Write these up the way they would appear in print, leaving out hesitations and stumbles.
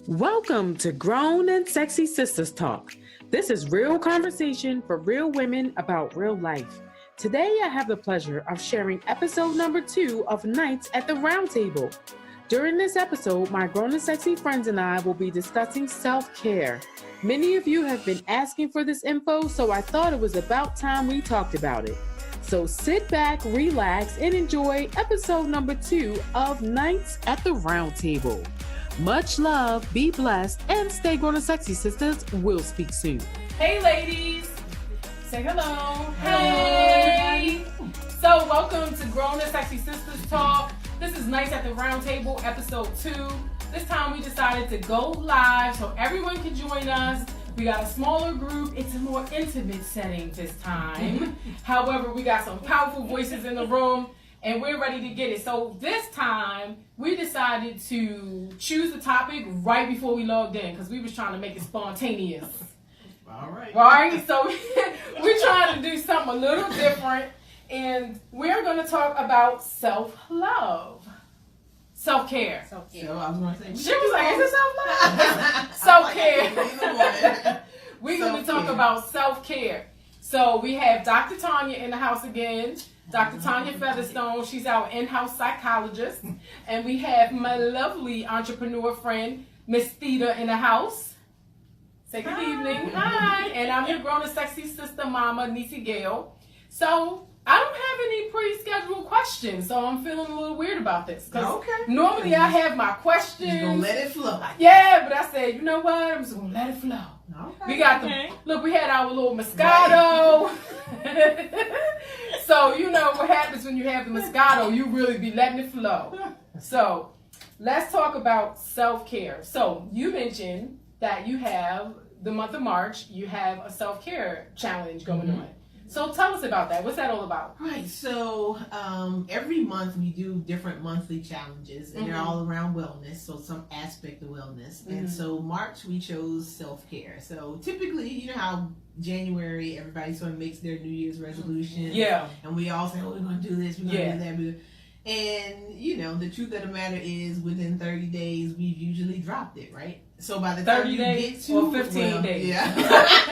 Welcome to Grown and Sexy Sistahs Talk. This is real conversation for real women about real life. Today, I have the pleasure of sharing episode number 2 of Nights at the Roundtable. During this episode, my grown and sexy friends and I will be discussing self-care. Many of you have been asking for this info, so I thought it was about time we talked about it. So sit back, relax, and enjoy episode number 2 of Nights at the Roundtable. Much love, be blessed, and stay grown and sexy, sisters. We'll speak soon. Hey, ladies. Say hello. Hey. So welcome to Grown and Sexy Sistahs Talk. This is Nights at the Roundtable, episode 2. This time we decided to go live so everyone can join us. We got a smaller group. It's a more intimate setting this time. However, we got some powerful voices in the room, and we're ready to get it. So this time, we decided to choose the topic right before we logged in because we was trying to make it spontaneous. All right. Right? So we're trying to do something a little different, and we're going to talk about self-love. Self-care. Self-care. So I was going to say, she was like, is it self-love? Self-care. We're going to talk about self-care. So we have Dr. Tanya in the house again. Dr. Tanya Featherstone, she's our in-house psychologist. And we have my lovely entrepreneur friend, Miss Theta, in the house. Say good evening. Hi. And I'm your grown and sexy sister mama, NiseyGail. So I don't have any pre-scheduled questions, so I'm feeling a little weird about this. Okay. Normally I have my questions. You're going to let it flow. Yeah, but I said, you know what? I'm just going to let it flow. Okay. We got look, we had our little Moscato. Right. So, you know what happens when you have the Moscato, you really be letting it flow. So, let's talk about self-care. So, you mentioned that you have the month of March, you have a self-care challenge going on. So tell us about that. What's that all about? Right. So every month we do different monthly challenges, and they're all around wellness, so some aspect of wellness. And so March we chose self-care. So typically, you know how January everybody sort of makes their New Year's resolution. Yeah. And we all say, oh, we're going to do this, we're going to do that. And, you know, the truth of the matter is within 30 days, we've usually dropped it, right? So by the time 30 you days get to... or 15 days? Yeah.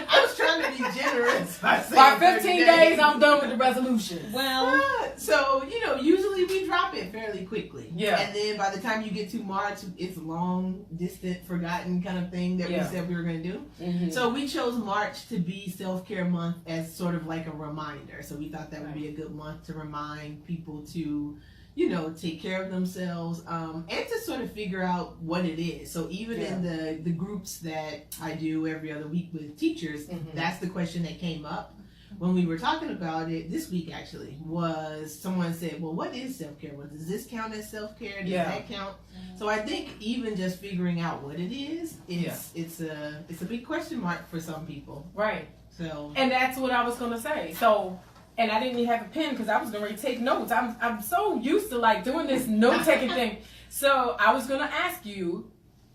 I was trying to be generous. By 15 days, I'm done with the resolution. Well... so, you know, usually we drop it fairly quickly. Yeah. And then by the time you get to March, it's a long, distant, forgotten kind of thing that we said we were going to do. So we chose March to be self-care month as sort of like a reminder. So we thought that would be a good month to remind people to... you know, take care of themselves, and to sort of figure out what it is. So even in the groups that I do every other week with teachers, that's the question that came up when we were talking about it this week actually, was someone said, well, what is self-care? Well, does this count as self-care? Does that count? So I think even just figuring out what it is, it's a big question mark for some people. Right. So. And that's what I was going to say. So. And I didn't even have a pen because I was going to take notes. I'm so used to like doing this note-taking thing. So I was going to ask you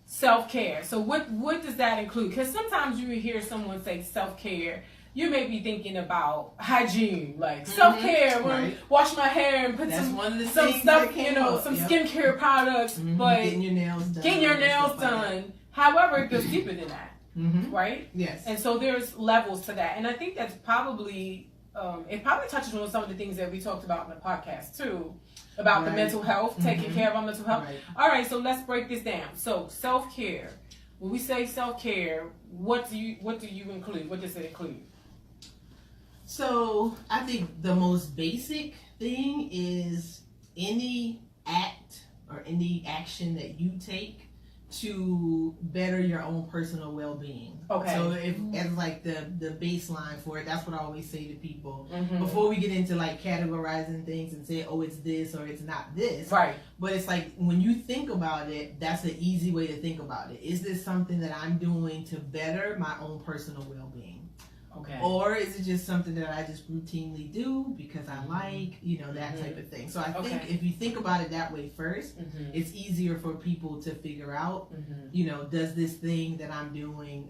self-care. So what does that include? Because sometimes you hear someone say self-care. You may be thinking about hygiene, like self-care, wash my hair and put some stuff, you know, some skincare products. But getting your nails done. However, it goes deeper than that, right? Yes. And so there's levels to that. And I think that's probably... it probably touches on some of the things that we talked about in the podcast too, about the mental health, taking care of our mental health. All right, so let's break this down. So self-care. When we say self-care, what do you include? What does it include? So I think the most basic thing is any act or any action that you take to better your own personal well-being. Okay. So if as like the baseline for it, that's what I always say to people before we get into like categorizing things and say, oh, it's this or it's not this. Right. But it's like when you think about it, that's an easy way to think about it. Is this something that I'm doing to better my own personal well-being? Okay. Or is it just something that I just routinely do because I like, you know, that type of thing. So I think if you think about it that way first, it's easier for people to figure out, you know, does this thing that I'm doing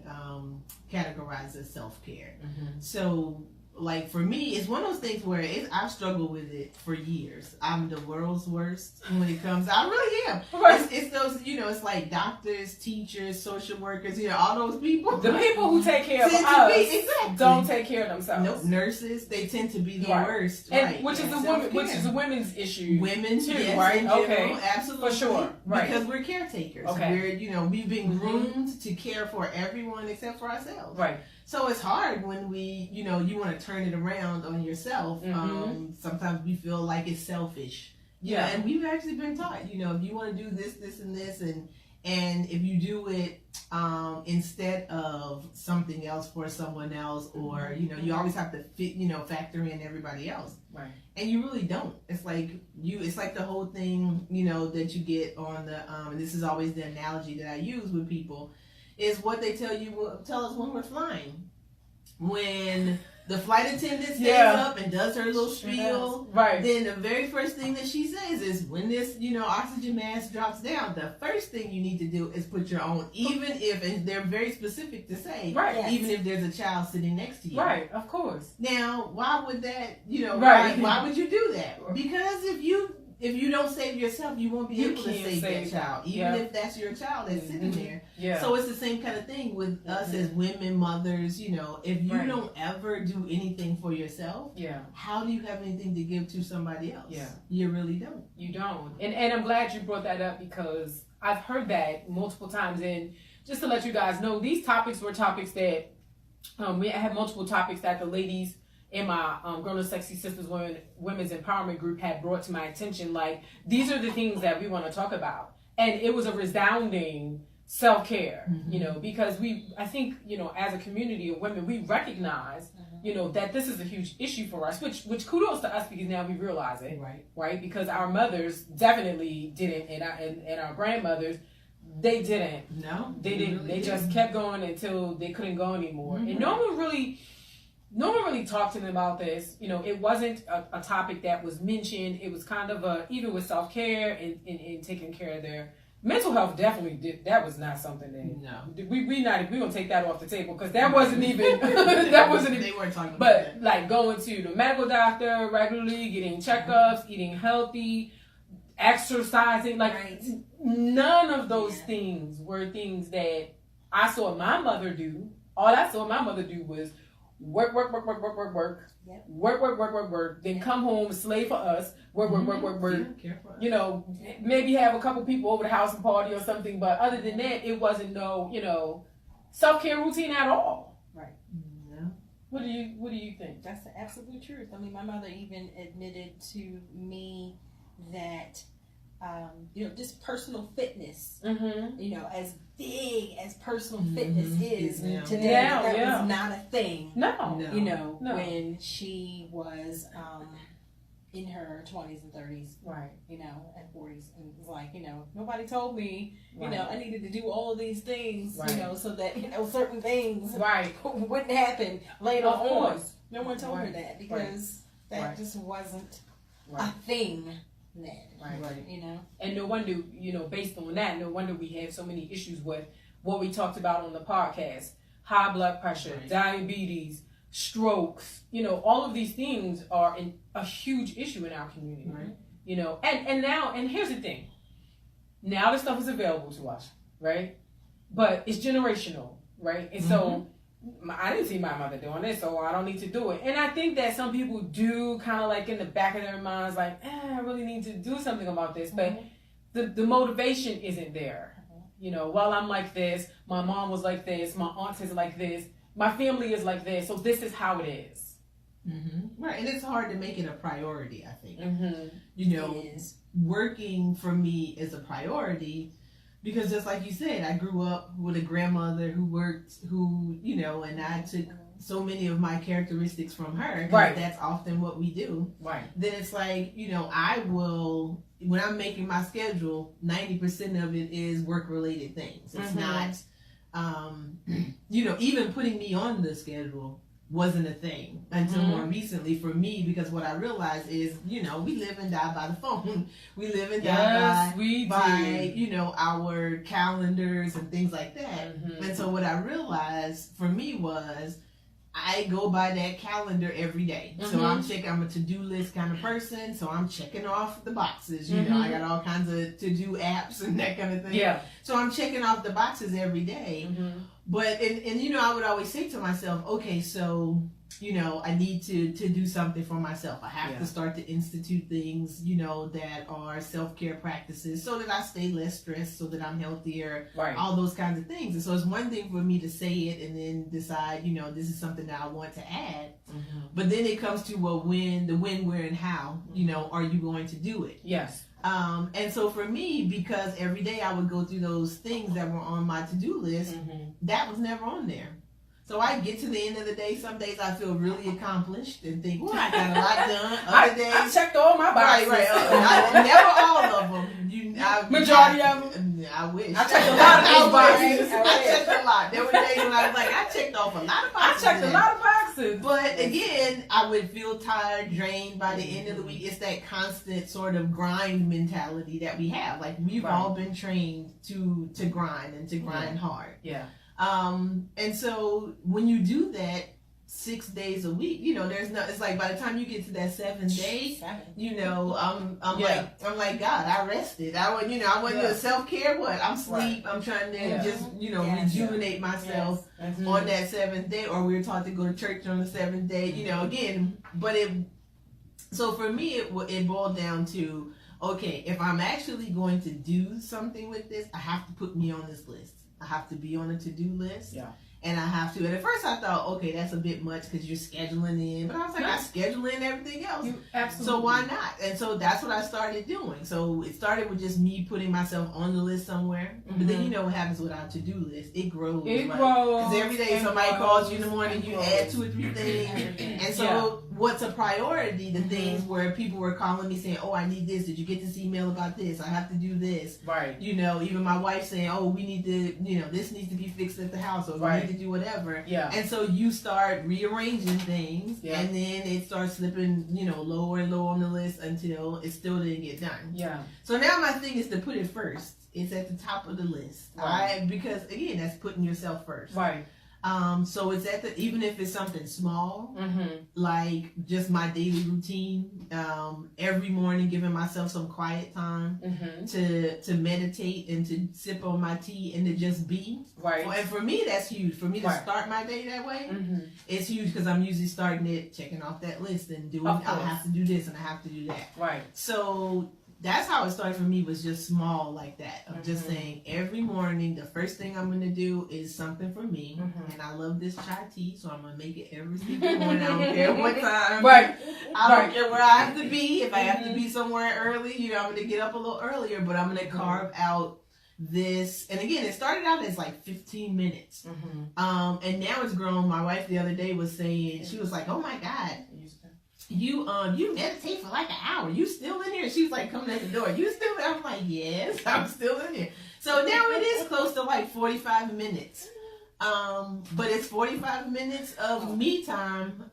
categorize as self-care? So like for me, it's one of those things where I've struggled with it for years. I'm the world's worst when it comes. I really am. It's those, it's like doctors, teachers, social workers, all those people. The people who take care of us don't take care of themselves. Nope. Nurses, they tend to be the worst. And which is a women's issue. Women too, yes, right? Okay, absolutely, for sure, right? Because we're caretakers. Okay, we've been groomed to care for everyone except for ourselves. Right. So it's hard when we, you want to turn it around on yourself. Sometimes we feel like it's selfish. Yeah. And we've actually been taught, if you want to do this, this, and this, and if you do it instead of something else for someone else, or you always have to fit, factor in everybody else. Right. And you really don't. It's like it's like the whole thing, that you get on the and this is always the analogy that I use with people, is what they tell us when we're flying. When the flight attendant stands up and does her little spiel, right? Then the very first thing that she says is, when this, oxygen mask drops down, the first thing you need to do is put your own, even if, and they're very specific to say, right? Even if there's a child sitting next to you, right? Of course. Now, why would that, right? Why would you do that? Because if you don't save yourself, you won't be able to save that child, even if that's your child that's sitting there. Yeah. So it's the same kind of thing with us as women, mothers. If you don't ever do anything for yourself, how do you have anything to give to somebody else? Yeah, you really don't. You don't. And I'm glad you brought that up, because I've heard that multiple times. And just to let you guys know, these topics were topics that we had multiple topics that the ladies in my Grown Up Sexy Sisters Women's Empowerment Group had brought to my attention. Like, these are the things that we want to talk about. And it was a resounding self-care, because I think, as a community of women, we recognize, that this is a huge issue for us, which kudos to us, because now we realize it, right? Because our mothers definitely didn't, and our grandmothers, they didn't. No. They didn't. They just kept going until they couldn't go anymore. And no one really talked to them about this. It wasn't a topic that was mentioned. It was kind of even with self-care and taking care of their mental health. Definitely that was not something that we gonna take that off the table, because that wasn't even that wasn't even, they weren't talking about but that. Like going to the medical doctor regularly, getting checkups, eating healthy, exercising, none of those things were things that I saw my mother do. All I saw my mother do was work, then come home, slave for us, work. Maybe have a couple people over the house and party or something, but other than that, it wasn't no, self-care routine at all. Right. Yeah. What do you think? That's the absolute truth. I mean, my mother even admitted to me that just personal fitness, as big as personal fitness is today, that was not a thing. No. When she was in her 20s and 30s, right? And 40s, and it was like, nobody told me, I needed to do all of these things, so that certain things wouldn't happen later on. No one told her that, because that just wasn't a thing. Right. And no wonder, based on that, no wonder we have so many issues with what we talked about on the podcast: high blood pressure, diabetes, strokes. All of these things are a huge issue in our community. Right. And here's the thing: now this stuff is available to us, right? But it's generational, right? And so I didn't see my mother doing it, so I don't need to do it. And I think that some people do kind of like in the back of their minds, like, I really need to do something about this. But the motivation isn't there. Well, I'm like this, my mom was like this, my aunt is like this, my family is like this, so this is how it is. Right, and it's hard to make it a priority, I think. It is. Working for me is a priority. Because just like you said, I grew up with a grandmother who worked, and I took so many of my characteristics from her. Right. That's often what we do. Right. Then it's like, I will, when I'm making my schedule, 90% of it is work-related things. It's not, even putting me on the schedule wasn't a thing until more recently for me, because what I realized is, we live and die by the phone. We live and die by our calendars and things like that. And so what I realized for me was, I go by that calendar every day. So I'm a to-do list kind of person. So I'm checking off the boxes. You know, I got all kinds of to-do apps and that kind of thing. Yeah. So I'm checking off the boxes every day. But, and you know, I would always say to myself, okay, so, you know, I need to do something for myself. I have to start to institute things, you know, that are self-care practices so that I stay less stressed, so that I'm healthier, all those kinds of things. And so it's one thing for me to say it and then decide, you know, this is something that I want to add. But then it comes to, well, when, where, and how, you know, are you going to do it? Yes. And so for me, because every day I would go through those things that were on my to-do list, that was never on there. So I get to the end of the day, some days I feel really accomplished and think, well, I got a lot done. Other days, I checked all my boxes. Never all of them. Majority of them. I wish. I checked a lot of those boxes. I checked a lot. There were days when I was like, I checked off a lot of boxes. I checked a lot of boxes. But again, I would feel tired, drained by the end of the week. It's that constant sort of grind mentality that we have. Like, we've all been trained to grind and to grind hard. Yeah. And so when you do that 6 days a week, you know, it's like by the time you get to that 7th day, you know, I'm like, God, I rested. I went to self-care. What? I'm sleep. I'm trying to just, you know, rejuvenate myself on that 7th day. Or we were taught to go to church on the 7th day, you know, again, but so for me, it boiled down to, okay, if I'm actually going to do something with this, I have to put me on this list. I have to be on a to-do list. Yeah. And I have to. And at first I thought, okay, that's a bit much because you're scheduling in. But I was like, I schedule in everything else. Absolutely. So why not? And so that's what I started doing. So it started with just me putting myself on the list somewhere. But then you know what happens with our to-do list. It grows. Because every day somebody calls you in the morning, you add 2 or 3 things. And so what's a priority? The things where people were calling me saying, oh, I need this. Did you get this email about this? I have to do this. Right. You know, even my wife saying, oh, we need to, you know, this needs to be fixed at the house. Or we need to do whatever. Yeah. And so you start rearranging things. Yeah. And then it starts slipping, you know, lower and lower on the list until it still didn't get done. Yeah. So now my thing is to put it first. It's at the top of the list. Right. Because again, that's putting yourself first. Right. So it's even if it's something small, like just my daily routine, every morning giving myself some quiet time to meditate and to sip on my tea and to just be. Right. And for me, that's huge. For me to start my day that way, it's huge because I'm usually starting it, checking off that list and doing, I have to do this and I have to do that. Right. So that's how it started for me, was just small like that. Of just saying every morning, the first thing I'm going to do is something for me. And I love this chai tea, so I'm going to make it every single morning. I don't care what time. Right. I don't care where I have to be. If I have to be somewhere early, you know, I'm going to get up a little earlier, but I'm going to carve out this. And again, it started out as like 15 minutes. And now it's grown. My wife the other day was saying, she was like, oh my God, you meditate for like an hour. You still in here? She was like coming at the door. You still? I'm like, yes, I'm still in here. So now it is close to like 45 minutes. But it's 45 minutes of me time.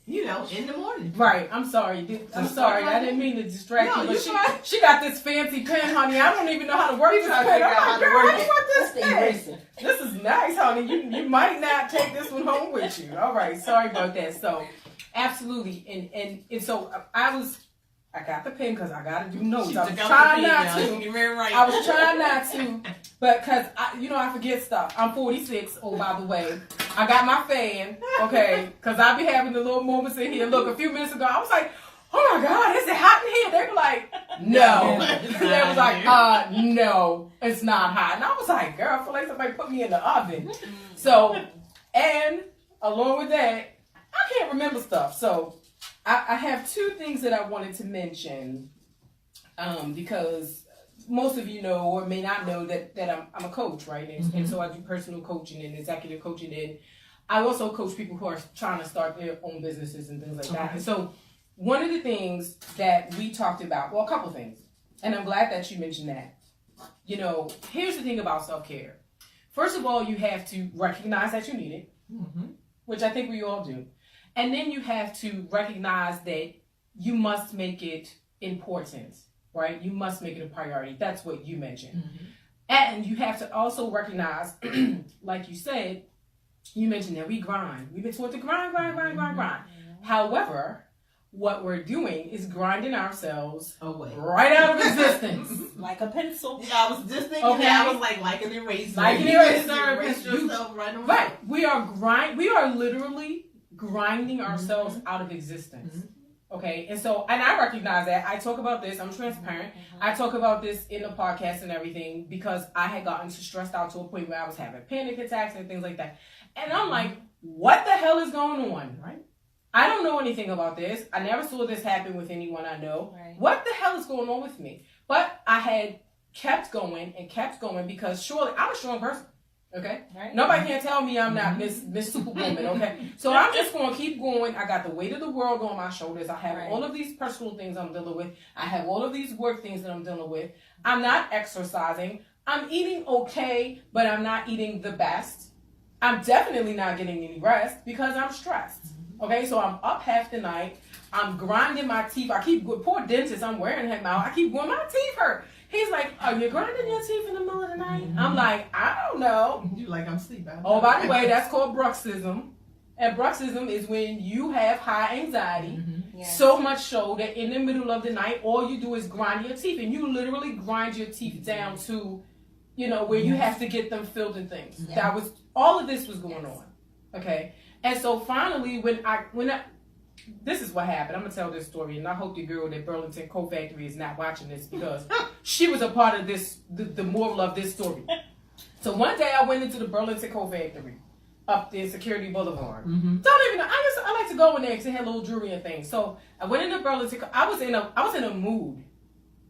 You know, in the morning. Right. I'm sorry. I'm sorry. I didn't mean to distract you. But she got this fancy pen, honey. I don't even know how to work this pen. I'm like, girl, how do you work this pen? This is nice, honey. You might not take this one home with you. All right. Sorry about that. So. Absolutely, and so I got the pen because I got to do notes. I was trying not to. I was trying not to, but because I forget stuff. I'm 46. Oh, by the way, I got my fan. Okay, because I be having the little moments in here. Look, a few minutes ago, I was like, "Oh my God, is it hot in here?" They were like, "No." They was like, "No, it's not hot." And I was like, "Girl, I feel like somebody put me in the oven." So, and along with that, I can't remember stuff. So I have 2 things that I wanted to mention because most of you know or may not know that I'm a coach, right? And so I do personal coaching and executive coaching. And I also coach people who are trying to start their own businesses and things like that. And so one of the things that we talked about, well, a couple things, and I'm glad that you mentioned that. You know, here's the thing about self-care. First of all, you have to recognize that you need it, which I think we all do. And then you have to recognize that you must make it important, right? You must make it a priority. That's what you mentioned. And you have to also recognize, like you said, you mentioned that we grind. We've been taught to grind. However, what we're doing is grinding ourselves away, right out of existence. Like a pencil. Yeah, I was just thinking that. I was like an eraser. Like an eraser. Erase yourself right away. Right. We are literally grinding ourselves out of existence. Okay, and I recognize that. I talk about this. I'm transparent. I talk about this in the podcast and everything because I had gotten stressed out to a point where I was having panic attacks and things like that. And I'm like, what the hell is going on? Right? I don't know anything about this. I never saw this happen with anyone I know. Right. What the hell is going on with me? But I had kept going because surely I'm a strong person. Okay? Right. Nobody can tell me I'm not Miss Superwoman, okay? So I'm just going to keep going. I got the weight of the world on my shoulders. I have all of these personal things I'm dealing with. I have all of these work things that I'm dealing with. I'm not exercising. I'm eating okay, but I'm not eating the best. I'm definitely not getting any rest because I'm stressed. Okay? So I'm up half the night. I'm grinding my teeth. Poor dentist, I'm wearing him out. I keep going, my teeth hurt. He's like, are you grinding your teeth in the middle of the night? I'm like, I don't know. You like, I'm sleeping. Oh, by the way, that's called bruxism. And bruxism is when you have high anxiety, so much so that in the middle of the night, all you do is grind your teeth. And you literally grind your teeth down to, where you have to get them filled and things. Yeah. All of this was going on. Okay? And so finally, when I this is what happened. I'm going to tell this story, and I hope the girl at Burlington Coat Factory is not watching this because she was a part of this, the moral of this story. So one day I went into the Burlington Coat Factory up there, Security Boulevard. Don't even know. I like to go in there because they had little jewelry and things. So I went into Burlington. I was in a mood.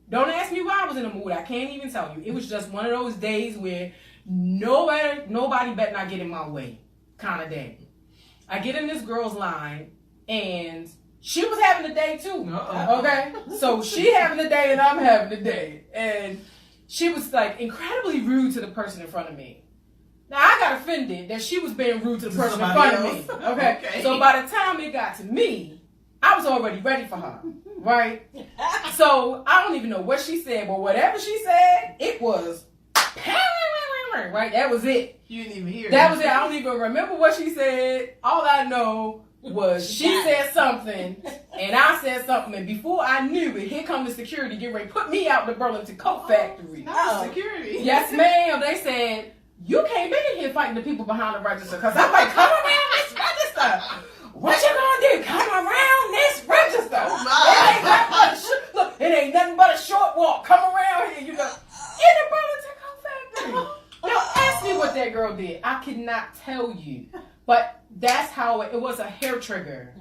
Don't ask me why I was in a mood. I can't even tell you. It was just one of those days where nobody better not get in my way kind of day. I get in this girl's line. And she was having a day too. Okay? So she having a day and I'm having a day. And she was like incredibly rude to the person in front of me. Now I got offended that she was being rude to the person in front of me. Okay? So by the time it got to me, I was already ready for her. Right? So I don't even know what she said, but whatever she said, it was right? That was it. You didn't even hear that was it. I don't even remember what she said. All I know was she said something and I said something, and before I knew it, here come the security get ready to put me out the Burlington Coat Factory. Security. Yes, ma'am. They said, you can't be in here fighting the people behind the register, because I'm like, come around this register. What you gonna do? Come around this register. Look, it ain't nothing but a short walk. Come around here, in the Burlington Coat Factory. Now ask me what that girl did. I cannot tell you. But that's how it was, a hair trigger.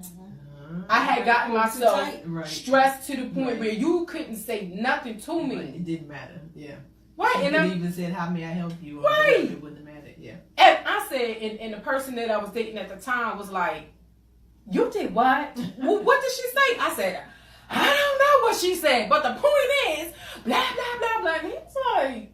I had gotten myself stressed to the point where you couldn't say nothing to me. It didn't matter. Yeah. Right. And I even said, how may I help you? Right. It wouldn't matter. Yeah. And I said, and the person that I was dating at the time was like, you did what? Well, what did she say? I said, I don't know what she said, but the point is, blah, blah, blah, blah. And he's like,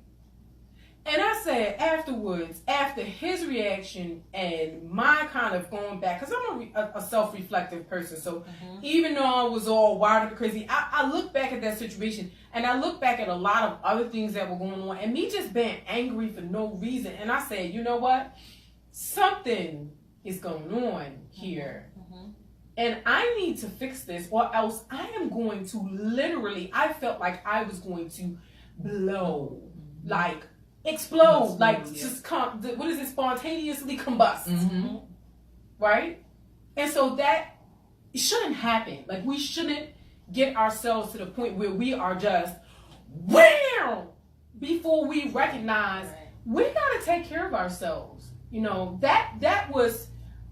and I said afterwards, after his reaction and my kind of going back, because I'm a self-reflective person, so even though I was all wired up and crazy, I look back at that situation, and I look back at a lot of other things that were going on, and me just being angry for no reason, and I said, you know what? Something is going on here, and I need to fix this, or else I am going to literally, I felt like I was going to blow, like, explode, just what is it, spontaneously combust, right? And so that it shouldn't happen. Like, we shouldn't get ourselves to the point where we are just wham before we recognize we gotta take care of ourselves. That was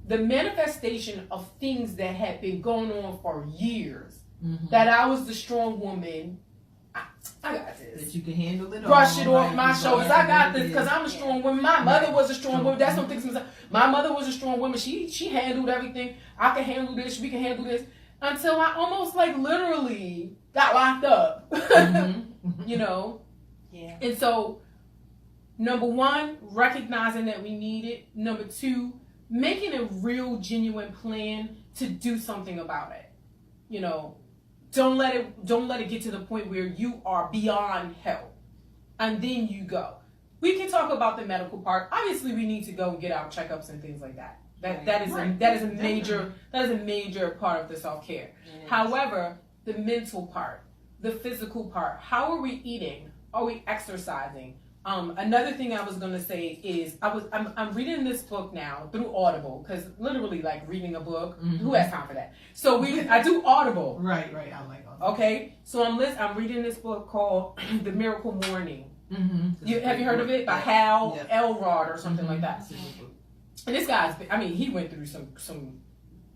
the manifestation of things that had been going on for years. That I was the strong woman. I got this. That you can handle it. Brush it off my shoulders. I got this because I'm a strong woman. My mother was a strong woman. That's something. My mother was a strong woman. She handled everything. I can handle this. We can handle this. Until I almost literally got locked up. Yeah. And so, number one, recognizing that we need it. Number two, making a real, genuine plan to do something about it. Don't let it get to the point where you are beyond help. And then you go. We can talk about the medical part. Obviously, we need to go and get our checkups and things like that. That is a major part of the self-care. Yes. However, the mental part, the physical part, how are we eating? Are we exercising? Another thing I was going to say is I'm reading this book now through Audible, because literally like reading a book, who has time for that? So I do Audible. Right. I like Audible. Okay, so I'm reading this book called The Miracle Morning. Have you heard of it? By Hal Elrod or something like that. And this guy's, he went through some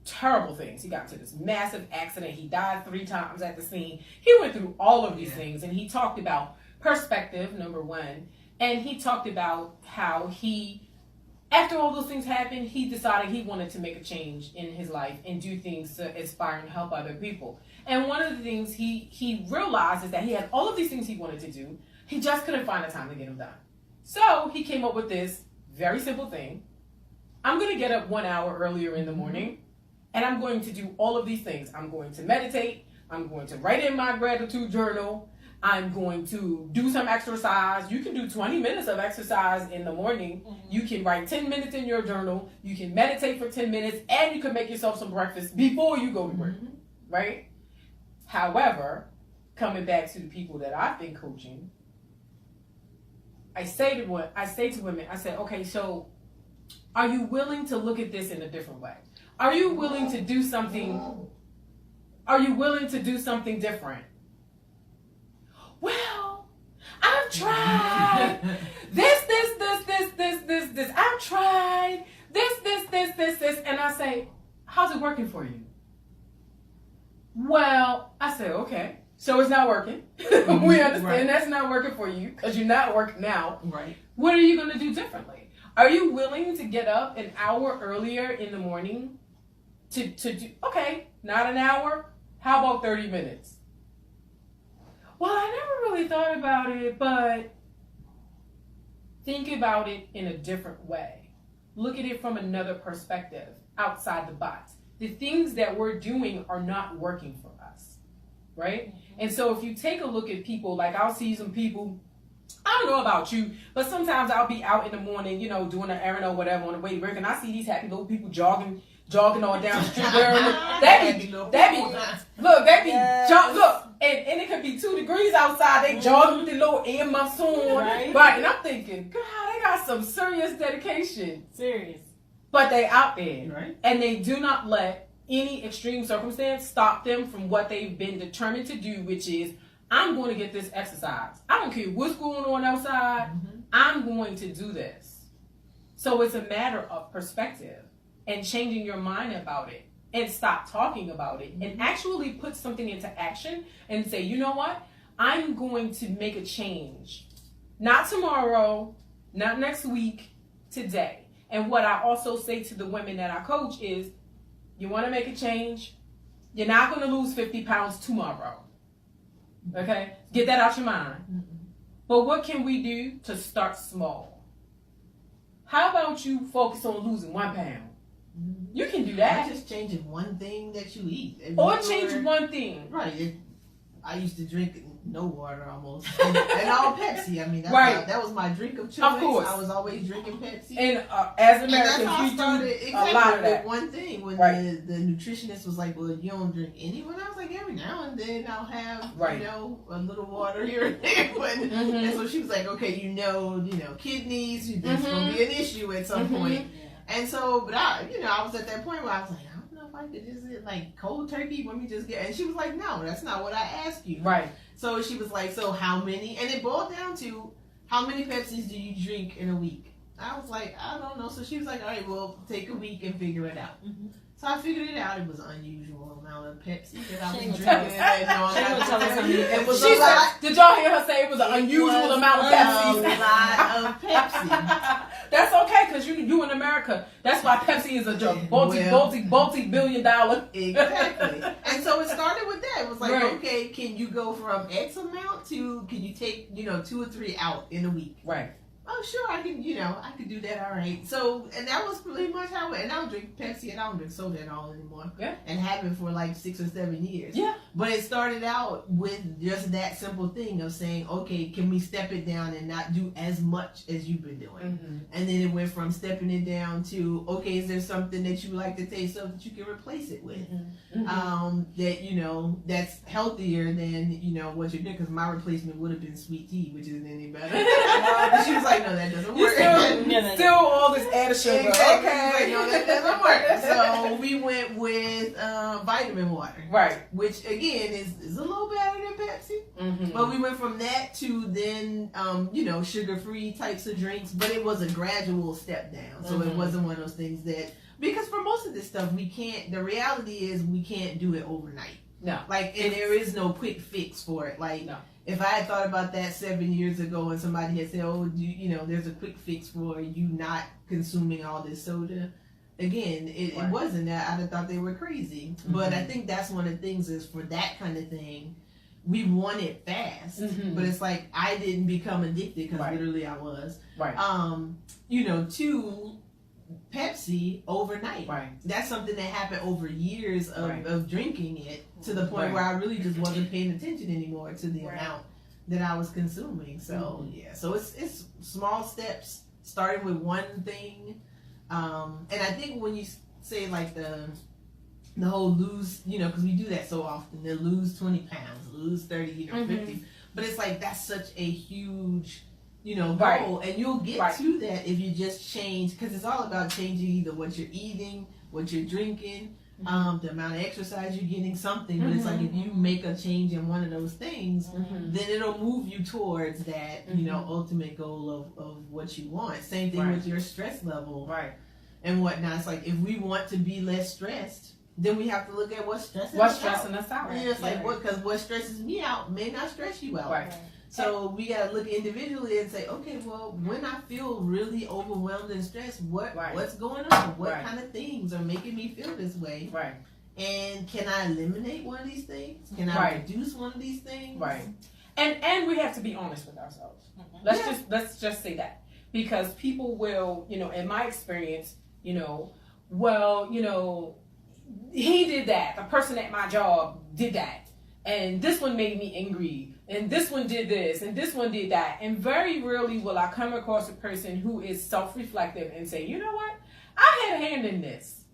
terrible things. He got into this massive accident. He died 3 times at the scene. He went through all of these things, and he talked about perspective, number one, and he talked about how after all those things happened, he decided he wanted to make a change in his life and do things to inspire and help other people. And one of the things he realized is that he had all of these things he wanted to do. He just couldn't find the time to get them done. So he came up with this very simple thing. I'm going to get up 1 hour earlier in the morning, and I'm going to do all of these things. I'm going to meditate. I'm going to write in my gratitude journal. I'm going to do some exercise. You can do 20 minutes of exercise in the morning. You can write 10 minutes in your journal. You can meditate for 10 minutes, and you can make yourself some breakfast before you go to work, right? However, coming back to the people that I've been coaching, I say to women, I say, okay, so are you willing to look at this in a different way? Are you willing to do something? Are you willing to do something different? Well, I've tried this. I've tried this. And I say, how's it working for you? Well, I say, okay. So it's not working. We understand that's not working for you because you're not working out. Right. What are you going to do differently? Are you willing to get up an hour earlier in the morning to do, okay, not an hour, how about 30 minutes? Well, I never really thought about it, but think about it in a different way. Look at it from another perspective, outside the box. The things that we're doing are not working for us, right? And so if you take a look at people, like I'll see some people, I don't know about you, but sometimes I'll be out in the morning, doing an errand or whatever on the way to work, and I see these happy little people jogging on down the street. And it could be 2 degrees outside. They jogging with their little earmuffs on, right? And I'm thinking, God, they got some serious dedication. Serious. But they out there, right? And they do not let any extreme circumstance stop them from what they've been determined to do, which is, I'm going to get this exercise. I don't care what's going on outside. I'm going to do this. So it's a matter of perspective and changing your mind about it and stop talking about it and actually put something into action and say, you know what? I'm going to make a change. Not tomorrow, not next week, today. And what I also say to the women that I coach is, you want to make a change? You're not going to lose 50 pounds tomorrow. Okay? Get that out your mind. But what can we do to start small? How about you focus on losing 1 pound? You can do that. Or just changing one thing that you eat. Or change one thing. Right. I used to drink no water almost. And all Pepsi. I mean, that was my drink of choice. Of course. I was always drinking Pepsi. And as Americans, we do a lot of that. One thing, when the nutritionist was like, well, you don't drink any? When I was like, every now and then I'll have, a little water here and there. And so she was like, okay, kidneys, there's going to be an issue at some point. And so, but I was at that point where I was like, I don't know if I could just like cold turkey. Let me just get. And she was like, no, that's not what I asked you. Right. So she was like, so how many? And it boiled down to how many Pepsis do you drink in a week? I was like, I don't know. So she was like, all right, well, take a week and figure it out. So I figured it out. It was an unusual amount of Pepsi that I was drinking. It was a lot. Did y'all hear her say it was an unusual amount of Pepsi? A lot of Pepsi. That's okay, because you in America. That's why Pepsi is a multi-billion-dollar. Exactly. And so it started with that. It was like, okay, can you go from X amount to, can you take, 2 or 3 out in a week? Right. oh, sure, I could do that, all right. So, and that was pretty much how and I don't drink Pepsi and I don't drink soda at all anymore. Yeah. And haven't for like 6 or 7 years. Yeah. But it started out with just that simple thing of saying, okay, can we step it down and not do as much as you've been doing? Mm-hmm. And then it went from stepping it down to, okay, is there something that you like to taste so that you can replace it with? Mm-hmm. That, that's healthier than, what you're doing. Because my replacement would have been sweet tea, which isn't any better. But she was like, no, that doesn't work. Still all this added sugar. Exactly. Okay. Like, no, that doesn't work. So we went with vitamin water. Right. Which, again, is a little better than Pepsi. Mm-hmm. But we went from that to then, sugar-free types of drinks. But it was a gradual step down. So it wasn't one of those things that... Because for most of this stuff, the reality is we can't do it overnight. No. And there is no quick fix for it. No. If I had thought about that 7 years ago and somebody had said, oh, there's a quick fix for you not consuming all this soda, again, it wasn't that. I'd have thought they were crazy. Mm-hmm. But I think that's one of the things is for that kind of thing, we want it fast. Mm-hmm. But it's like I didn't become addicted because literally I was. Right. To Pepsi overnight. Right. That's something that happened over years of drinking it to the point where I really just wasn't paying attention anymore to the amount that I was consuming. So so it's small steps, starting with one thing. And I think when you say like the whole lose, because we do that so often, to lose 20 pounds, lose 30, 50. But it's like that's such a huge goal, and you'll get to that if you just change, because it's all about changing either what you're eating, what you're drinking, the amount of exercise you're getting, something. But it's like if you make a change in one of those things, then it'll move you towards that ultimate goal of what you want. Same thing with your stress level, and whatnot. It's like if we want to be less stressed, then we have to look at what's stressing us out. And it's like because what stresses me out may not stress you out. Right. So we gotta look individually and say, okay, well, when I feel really overwhelmed and stressed, what's going on? What kind of things are making me feel this way? Right. And can I eliminate one of these things? Can I reduce one of these things? Right. And we have to be honest with ourselves. Let's just say that, because people will, in my experience, he did that. The person at my job did that, and this one made me angry. And this one did this, and this one did that. And very rarely will I come across a person who is self-reflective and say, you know what? I had a hand in this.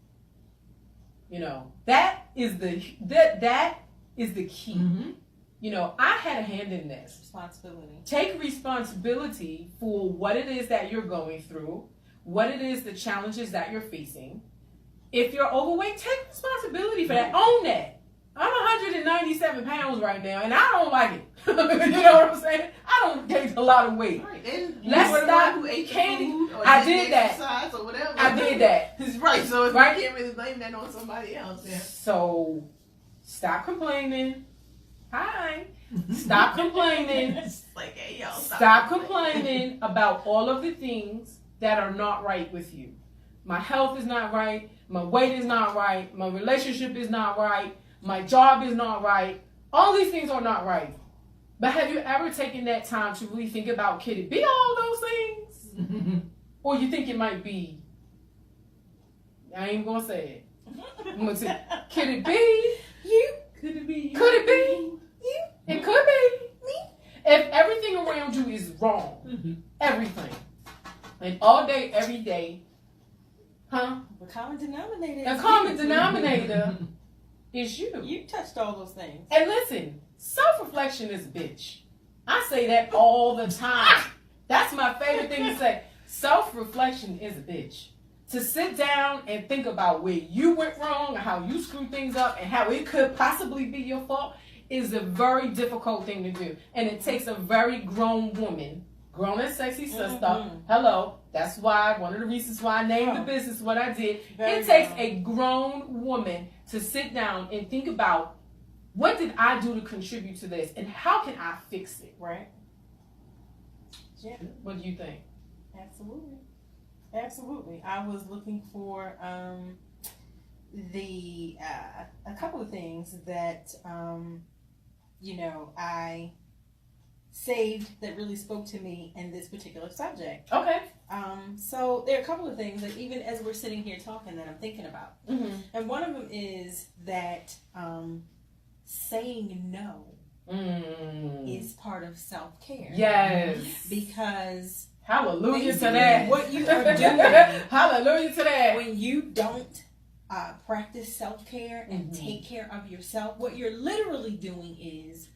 That is the key. Mm-hmm. I had a hand in this. Responsibility. Take responsibility for what it is that you're going through, what it is, the challenges that you're facing. If you're overweight, take responsibility for that. Own that. I'm 197 pounds right now, and I don't like it. You know what I'm saying? I don't gain a lot of weight. Right. And let's stop candy. I did that. Or whatever. I did that. Right. So you can't really blame that on somebody else. Yeah. So stop complaining. Hi. Stop complaining. Like, hey, y'all, stop complaining about all of the things that are not right with you. My health is not right. My weight is not right. My relationship is not right. My job is not right. All these things are not right. But have you ever taken that time to really think about, could it be all those things? Or you think it might be? I ain't gonna say it. I'm gonna say, could it be you? Could it be you? Could it be you? It could be me. If everything around you is wrong, everything, and all day, every day, The common denominator. The common denominator is you. You touched all those things. And listen, self-reflection is a bitch. I say that all the time. That's my favorite thing to say. Self-reflection is a bitch. To sit down and think about where you went wrong, how you screwed things up, and how it could possibly be your fault is a very difficult thing to do. And it takes a very grown woman, grown and sexy sister. Hello. That's why, one of the reasons why I named the business what I did. It takes a grown woman to sit down and think about, what did I do to contribute to this? And how can I fix it? Right. Yeah. What do you think? Absolutely. Absolutely. I was looking for a couple of things that, saved that really spoke to me in this particular subject. Okay. So there are a couple of things that even as we're sitting here talking that I'm thinking about. And one of them is that saying no is part of self-care. Yes. Because hallelujah to that. What you are doing. Hallelujah to that. When you don't practice self-care and take care of yourself, what you're literally doing is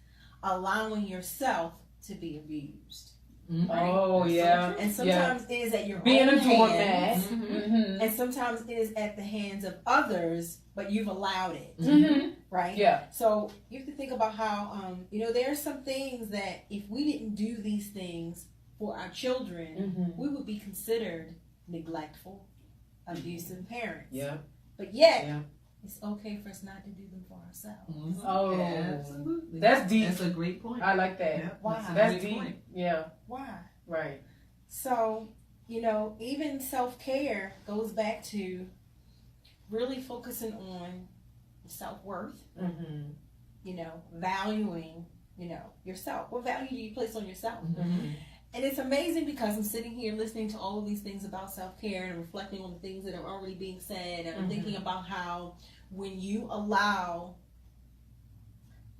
allowing yourself to be abused. Right? Oh, yeah. And sometimes it is at your being own a doormat. hands, and sometimes it is at the hands of others, but you've allowed it. Right? Yeah. So you have to think about how, there are some things that if we didn't do these things for our children, we would be considered neglectful, abusive parents. Yeah. But yet, it's okay for us not to do them for ourselves. Oh, absolutely. That's deep. That's a great point. I like that. Yeah, Why? That's deep. Point. Yeah. Why? Right. So, even self-care goes back to really focusing on self-worth, valuing, yourself. What value do you place on yourself? And it's amazing because I'm sitting here listening to all of these things about self-care and reflecting on the things that are already being said. And I'm thinking about how when you allow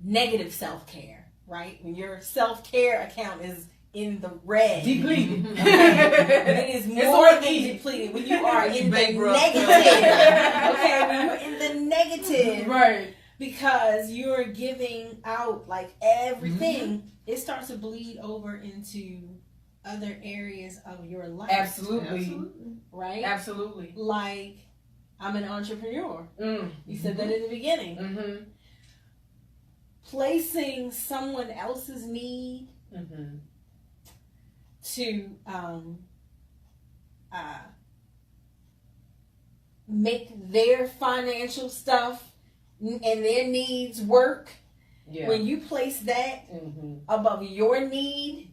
negative self-care, right? When your self-care account is in the red. Depleted. It is more than depleted. When you are in the negative. Okay, when you're in the negative. Right. Because you're giving out like everything, it starts to bleed over into other areas of your life. Absolutely. Right? Absolutely. Like, I'm an entrepreneur. You said that in the beginning. Placing someone else's need to make their financial stuff and their needs work. Yeah. When you place that above your need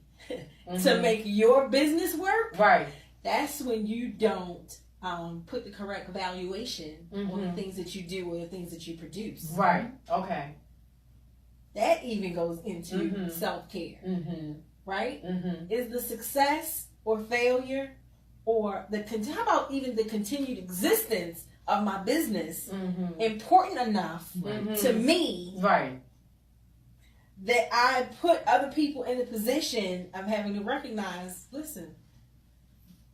to make your business work, right? That's when you don't put the correct valuation on the things that you do or the things that you produce. Right. Okay. That even goes into self-care. Right? Is the success or failure or how about even the continued existence of my business important enough to me, right, that I put other people in the position of having to recognize, listen,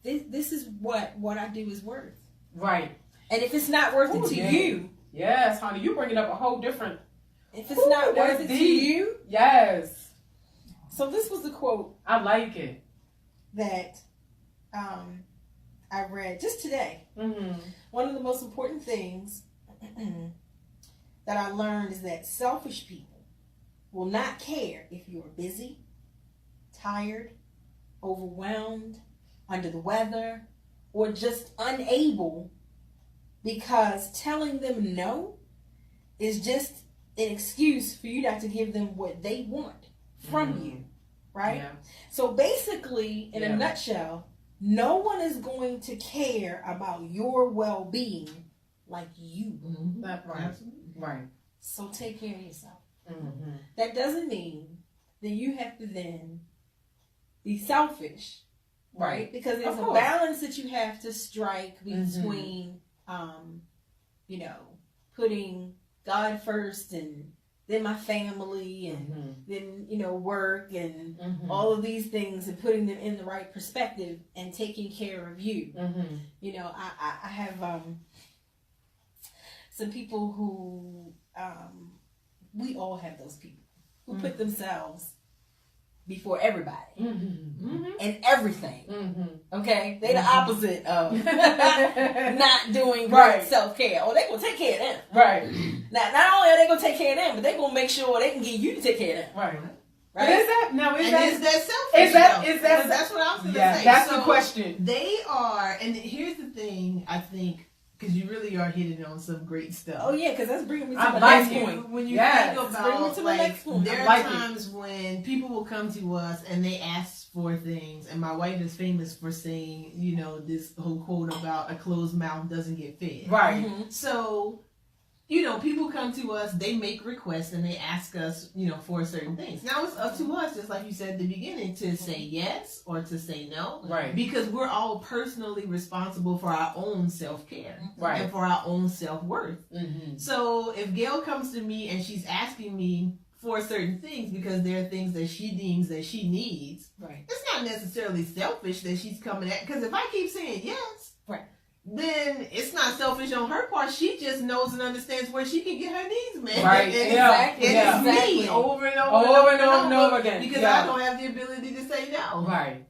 this is what I do is worth. Right. And if it's not worth it to you. Yes, honey, you bringing up a whole different. If it's not worth it to you. Yes. So this was the quote. I like it. That I read just today. One of the most important things that I learned is that selfish people will not care if you are busy, tired, overwhelmed, under the weather, or just unable, because telling them no is just an excuse for you not to give them what they want from you, right? Yeah. So basically, in a nutshell, no one is going to care about your well-being like you. That's right. Right. So take care of yourself. That doesn't mean that you have to then be selfish, right? Because there's a balance that you have to strike between, putting God first and then my family and then, work and all of these things and putting them in the right perspective and taking care of you. I have some people who, we all have those people who put themselves before everybody and everything. Okay? They the opposite of not doing great self-care. Oh, they gonna take care of them. Right. Now, not only are they gonna take care of them, but they gonna make sure they can get you to take care of them. Right. Right? But is that selfish? That's what I was gonna say. That's the question. They are, and here's the thing, I think, because you really are hitting on some great stuff. Oh yeah, because that's bringing me to the next point. When you think about, there are times when people will come to us and they ask for things, and my wife is famous for saying, this whole quote about a closed mouth doesn't get fed. Right. So people come to us, they make requests and they ask us, for certain things. Now it's up to us, just like you said at the beginning, to say yes or to say no. Right. Because we're all personally responsible for our own self-care. Right. And for our own self-worth. Mm-hmm. So if Gail comes to me and she's asking me for certain things because there are things that she deems that she needs, Right. it's not necessarily selfish that she's coming at, because if I keep saying yes, Right. then it's not selfish on her part. She just knows and understands where she can get her needs met. Right. And Exactly. it's Exactly. me over and over again. because I don't have the ability to say no. Right.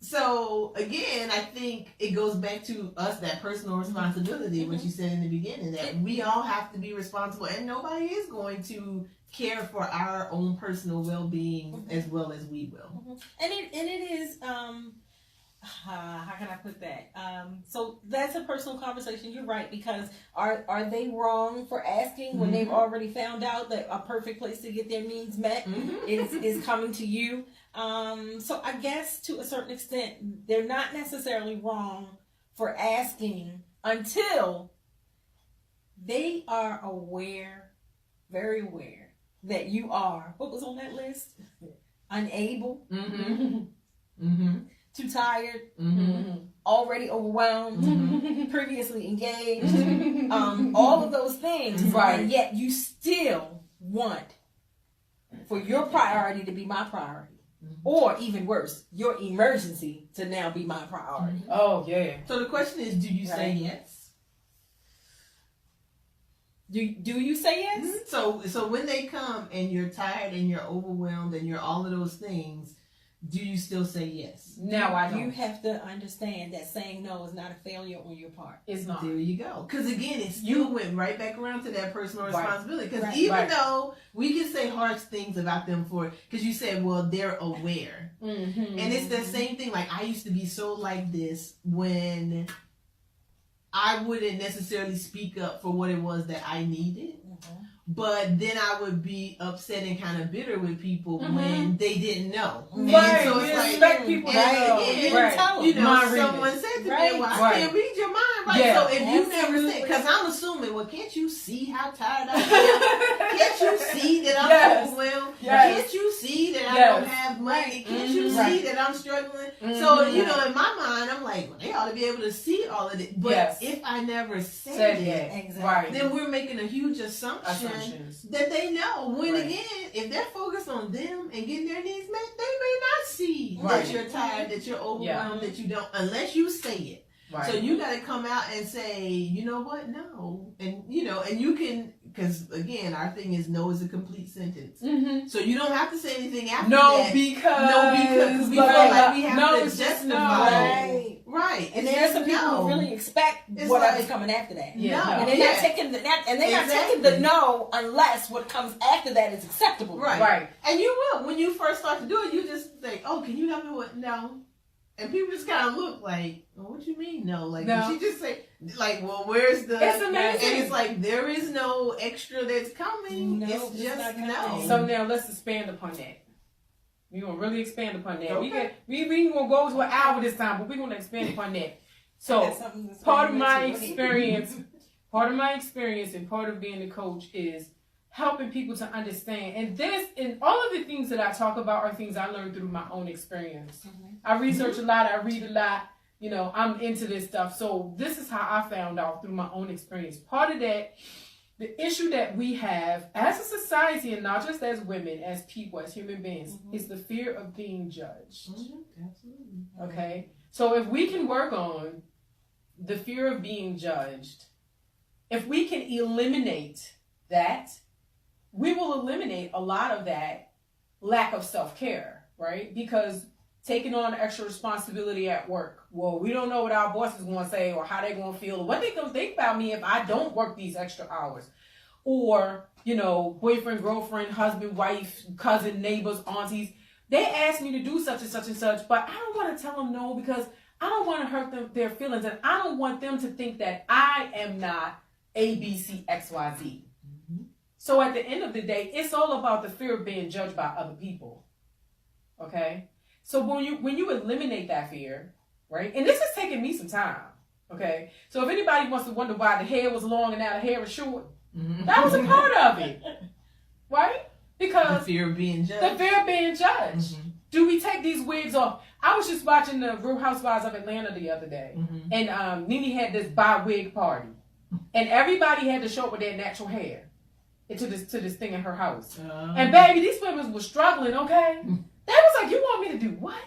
So again, I think it goes back to us, that personal responsibility, what you said in the beginning, that we all have to be responsible, and nobody is going to care for our own personal well-being as well as we will. And it is how can I put that? So that's a personal conversation. You're right, because are they wrong for asking when they've already found out that a perfect place to get their needs met is coming to you? So I guess to a certain extent, they're not necessarily wrong for asking until they are aware, very aware, that you are, what was on that list? Unable, too tired, already overwhelmed, previously engaged, all of those things, Right. and yet you still want for your priority to be my priority. Or even worse, your emergency to now be my priority. Oh, yeah. So the question is, do you say yes? Do you say yes? So when they come and you're tired and you're overwhelmed and you're all of those things, do you still say yes? No, I don't. You have to understand that saying no is not a failure on your part. It's not. There you go. Because again, it still went right back around to that personal responsibility. Because Right. even though we can say harsh things about them because you said, well, they're aware. And it's the same thing. Like, I used to be so like this when I wouldn't necessarily speak up for what it was that I needed. But then I would be upset and kind of bitter with people when they didn't know. Right. And so We it's like, expect people to know. again, Right. someone said to me, Right. well, I Right. can't read your mind. Right. Yeah. So if you never Absolutely. said, because I'm assuming, well, can't you see how tired I am? Can't you see that I'm Yes. overwhelmed? Yes. Can't you see that I Yes. don't have money? Can't you Right. see that I'm struggling? So, in my mind, I'm like, well, they ought to be able to see all of it. But Yes. if I never said Said it, that. Exactly. Right. then we're making a huge Assumptions. that they know. When Right. again, if they're focused on them and getting their needs met, they may not see Right. that you're tired, that you're overwhelmed, that you don't, unless you say it. Right. So you got to come out and say, you know what, no. And, and you can, because again, our thing is no is a complete sentence. So you don't have to say anything after that. Because we feel like we have to justify. Right. And there are some people who really expect whatever's coming after that. Yeah. And they're not taking not taking the no unless what comes after that is acceptable. Right. And you will. When you first start to do it, you just say, oh, can you help me with no? And people just kind of look like, well, what you mean no? Like, No. she just say, like, well, where's the... It's amazing. And it's like, there is no extra that's coming. No, it's it's just not no. coming. So now let's expand upon that. We're going to really expand upon that. Okay. We ain't going to go to an hour this time, but we're going to expand upon that. So That's something that's part of really my mental. experience and part of being a coach is helping people to understand. And all of the things that I talk about are things I learned through my own experience. I research a lot. I read a lot. I'm into this stuff. So this is how I found out through my own experience. Part of that, the issue that we have as a society, and not just as women, as people, as human beings, is the fear of being judged. Absolutely. Okay? So if we can work on the fear of being judged, if we can eliminate that, we will eliminate a lot of that lack of self-care, right? Because taking on extra responsibility at work, well, we don't know what our boss is going to say or how they're going to feel or what they're going to think about me if I don't work these extra hours. Or, boyfriend, girlfriend, husband, wife, cousin, neighbors, aunties, they ask me to do such and such and such, but I don't want to tell them no because I don't want to hurt their feelings, and I don't want them to think that I am not A, B, C, X, Y, Z. So at the end of the day, it's all about the fear of being judged by other people. Okay? So when you eliminate that fear, right? And this has taken me some time. Okay? So if anybody wants to wonder why the hair was long and now the hair is short, That was a part of it, right? Because the fear of being judged. The fear of being judged. Do we take these wigs off? I was just watching the Real Housewives of Atlanta the other day, and Nene had this buy wig party, and everybody had to show up with their natural hair to this thing in her house. And baby, these women were struggling. Okay, they was like, "You want me to do what?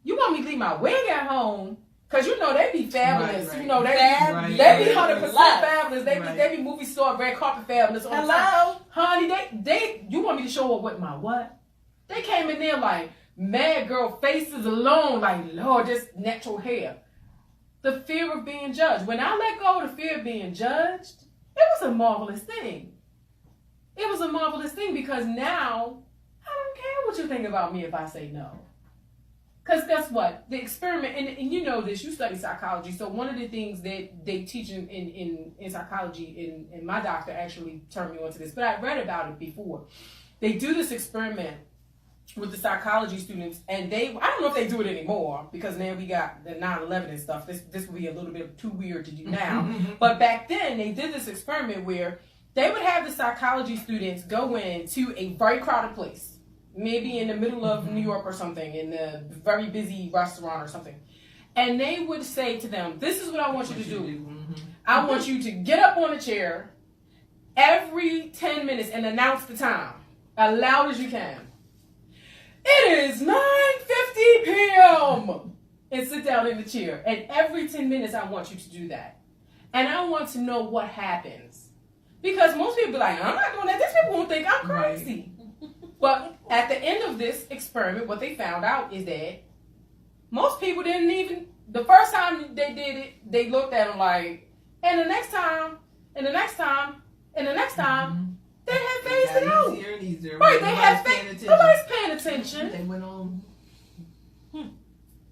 You want me to leave my wig at home?" Cause you know they be fabulous. Right. You know they be 100% fabulous. They be movie star red carpet fabulous all the time. Honey, they you want me to show up with my what? They came in there like mad girl faces alone, like Lord, just natural hair. The fear of being judged. When I let go of the fear of being judged, it was a marvelous thing. It was a marvelous thing because now I don't care what you think about me if I say no. Because guess what? The experiment, and you know this, you study psychology, so one of the things that they teach in psychology, and my doctor actually turned me on to this, but I read about it before. They do this experiment with the psychology students, and I don't know if they do it anymore, because now we got the 9/11 and stuff. This would be a little bit too weird to do now. But back then, they did this experiment where they would have the psychology students go into a very crowded place. Maybe in the middle of New York or something, in a very busy restaurant or something. And they would say to them, this is what I want you to do. I want you to get up on a chair every 10 minutes and announce the time as loud as you can. It is 9:50 p.m. And sit down in the chair. And every 10 minutes, I want you to do that. And I want to know what happens. Because most people be like, I'm not doing that. These people won't think I'm crazy. But at the end of this experiment, what they found out is that most people didn't even, the first time they did it, they looked at them like, and the next time, and the next time, and the next time, they had phased it out. Easier. Right, they had phased, nobody's paying attention. They went on.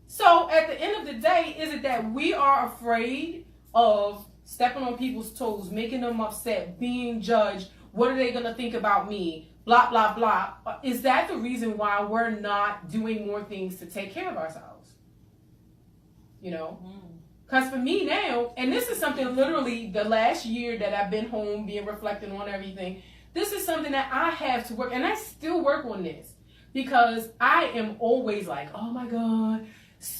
So at the end of the day, is it that we are afraid of stepping on people's toes, making them upset, being judged? What are they going to think about me? Blah, blah, blah. Is that the reason why we're not doing more things to take care of ourselves? You know? Because for me now, and this is something literally the last year that I've been home, being reflecting on everything, this is something that I have to work, and I still work on this. Because I am always like, oh my God,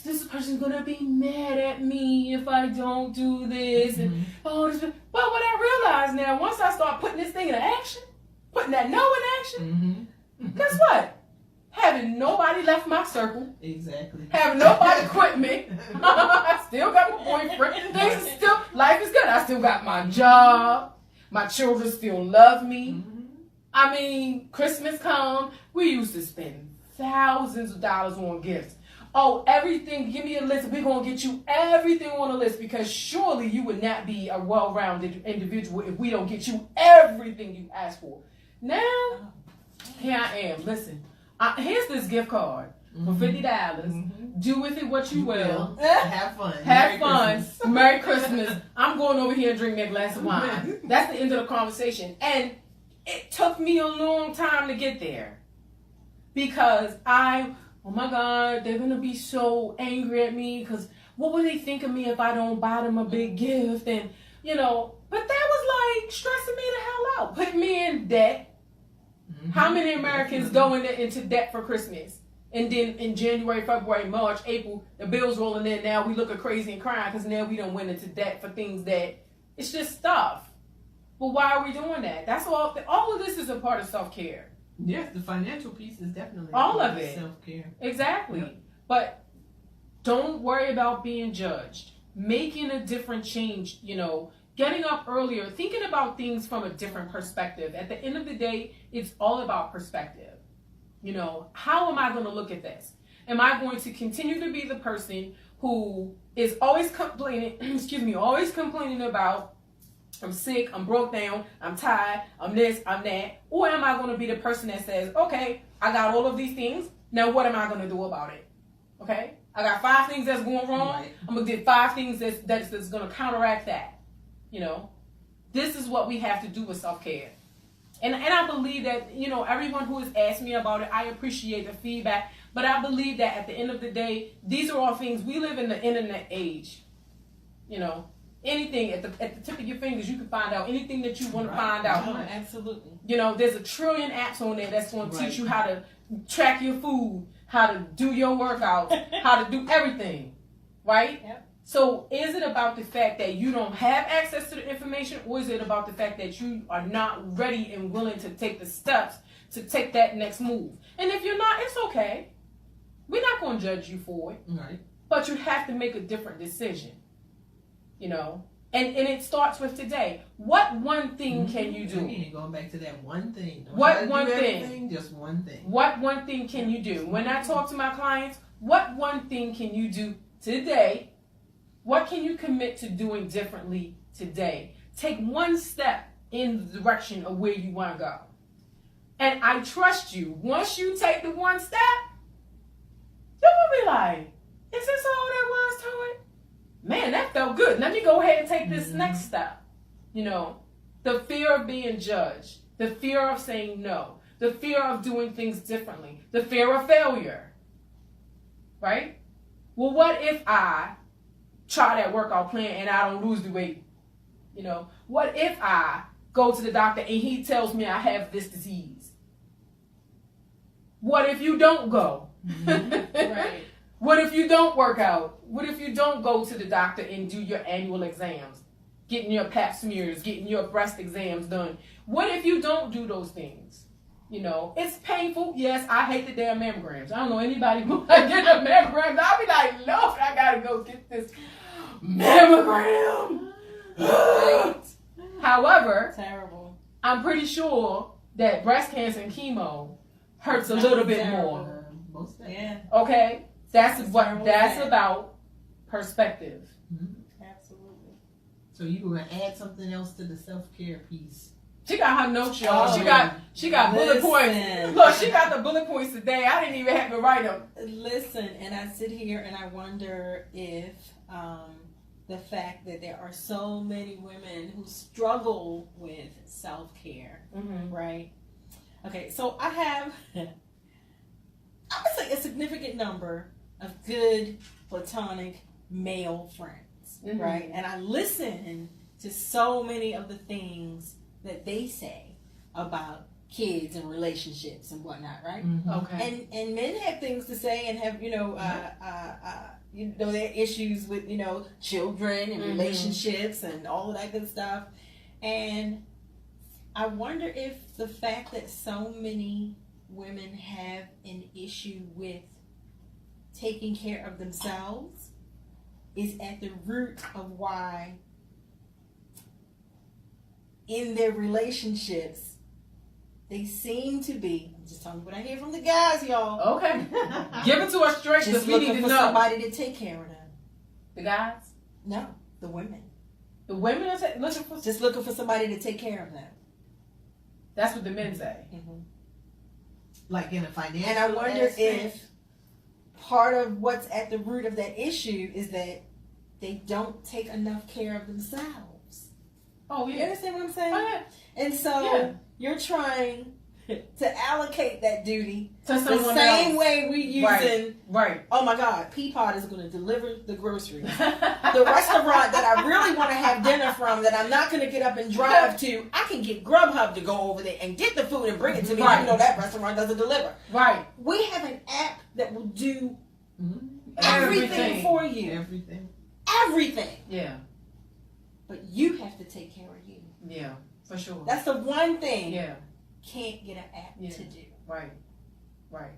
this person's going to be mad at me if I don't do this. And but what I realize now, once I start putting this thing into action, putting that no in action, guess what? Having nobody left my circle. Exactly. Having nobody quit me. I still got my boyfriend. Life is good. I still got my job. My children still love me. I mean, Christmas come, we used to spend thousands of dollars on gifts. Oh, everything, give me a list. We're going to get you everything on the list, because surely you would not be a well-rounded individual if we don't get you everything you asked for. Now, here I am. Listen, here's this gift card for $50. Do with it what you will. Have fun. Have fun. Merry Christmas. I'm going over here and drinking that glass of wine. That's the end of the conversation. And it took me a long time to get there, because oh my God, they're going to be so angry at me, because what would they think of me if I don't buy them a big gift? And, you know, but that was like stressing me the hell out, putting me in debt. How many Americans go into debt for Christmas? And then in January, February, March, April, the bills rolling in. Now we looking crazy and crying because now we done went into debt for things that, it's just stuff. But why are we doing that? That's all of this is a part of self-care. Yes, the financial piece is definitely all of it. Self-care. Exactly. Yep. But don't worry about being judged. Making a different change, you know, getting up earlier, thinking about things from a different perspective. At the end of the day, it's all about perspective. You know, how am I going to look at this? Am I going to continue to be the person who is always complaining about, I'm sick, I'm broke down, I'm tired, I'm this, I'm that? Or am I going to be the person that says, okay, I got all of these things, now what am I going to do about it? Okay? I got 5 things that's going wrong, right. I'm going to get 5 things that's going to counteract that. You know? This is what we have to do with self-care. And I believe that, you know, everyone who has asked me about it, I appreciate the feedback, but I believe that at the end of the day, these are all things, we live in the internet age, you know. Anything at the tip of your fingers, you can find out anything that you want to find out. Oh, absolutely. There's a trillion apps on there that's going to teach you how to track your food, how to do your workouts, how to do everything, right? Yep. So is it about the fact that you don't have access to the information, or is it about the fact that you are not ready and willing to take the steps to take that next move? And if you're not, it's okay. We're not going to judge you for it. Right. But you have to make a different decision, And it starts with today. What one thing can you do? Again, going back to that one thing. What one thing? Just one thing. What one thing can you do? When I talk to my clients, what one thing can you do today? What can you commit to doing differently today? Take one step in the direction of where you want to go. And I trust you. Once you take the one step, you're going to be like, is this all there was to it? Man, that felt good. Let me go ahead and take this next step. The fear of being judged, the fear of saying no, the fear of doing things differently, the fear of failure, right? Well, what if I try that workout plan and I don't lose the weight? What if I go to the doctor and he tells me I have this disease? What if you don't go? Right. What if you don't work out? What if you don't go to the doctor and do your annual exams? Getting your pap smears, getting your breast exams done. What if you don't do those things? It's painful. Yes, I hate the damn mammograms. I don't know anybody who get a mammogram. I'll be like, no, I gotta go get this mammogram. However, terrible. I'm pretty sure that breast cancer and chemo hurts a little bit more. Yeah. Okay? That's about perspective. Absolutely. So you were gonna add something else to the self-care piece. She got her notes, y'all. Oh, she got bullet points. Look, she got the bullet points today. I didn't even have to write them. Listen, and I sit here and I wonder if the fact that there are so many women who struggle with self-care, right? Okay, so I have, I would say, a significant number of good platonic male friends, right? And I listen to so many of the things that they say about kids and relationships and whatnot, right? Okay. And men have things to say and have their issues with children and relationships and all of that good stuff. And I wonder if the fact that so many women have an issue with taking care of themselves is at the root of why in their relationships they seem to be, I'm just telling you what I hear from the guys, y'all. Okay. Give it to us straight because we need to know. Somebody to take care of them. The guys? No, the women. The women are looking for... Just looking for somebody to take care of them. That's what the men say. Like in a financial And I wonder aspect. if part of what's at the root of that issue is that they don't take enough care of themselves. Oh, You yeah. understand what I'm saying? Oh, yeah. And so you're trying to allocate that duty To the someone same else. way we using, Right. oh my God, Peapod is going to deliver the groceries. The restaurant that I really want to have dinner from that I'm not going to get up and drive to, I can get Grubhub to go over there and get the food and bring it to me, even though that restaurant doesn't deliver. Right. We have an app that will do everything for you. Everything. Yeah. But you have to take care of you. Yeah. For sure. That's the one thing Yeah. can't get an app to do. Right. Right.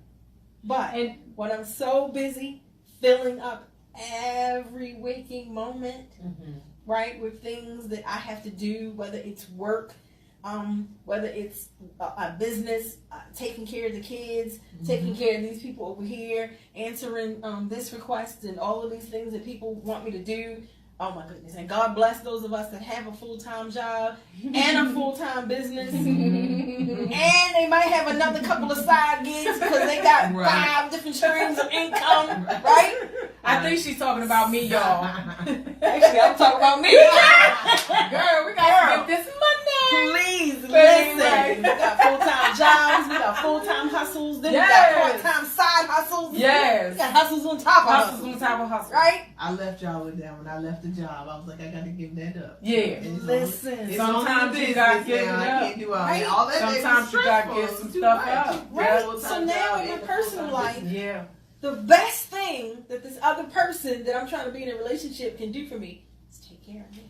But when I'm so busy filling up every waking moment, right, with things that I have to do, whether it's work, whether it's a business, taking care of the kids, taking care of these people over here, answering this request and all of these things that people want me to do. Oh my goodness. And God bless those of us that have a full-time job and a full-time business. And they might have another couple of side gigs because they got 5 different streams of income, right? I think she's talking about me, y'all. Actually, I'm talking about me. Girl, we got to get this money. Please listen. We got full-time jobs. We got full-time hustles. Then we got part-time side hustles. Yes. We got hustles on top of hustles on top of hustles. Right? I left y'all with that when I left the job. I was like, I got to give that up. Yeah. Listen. Sometimes you got to give it up. I can't do all Right? that. All that Sometimes you got to give some stuff up. Right? So now in my personal life, yeah, the best thing that this other person that I'm trying to be in a relationship can do for me is take care of me.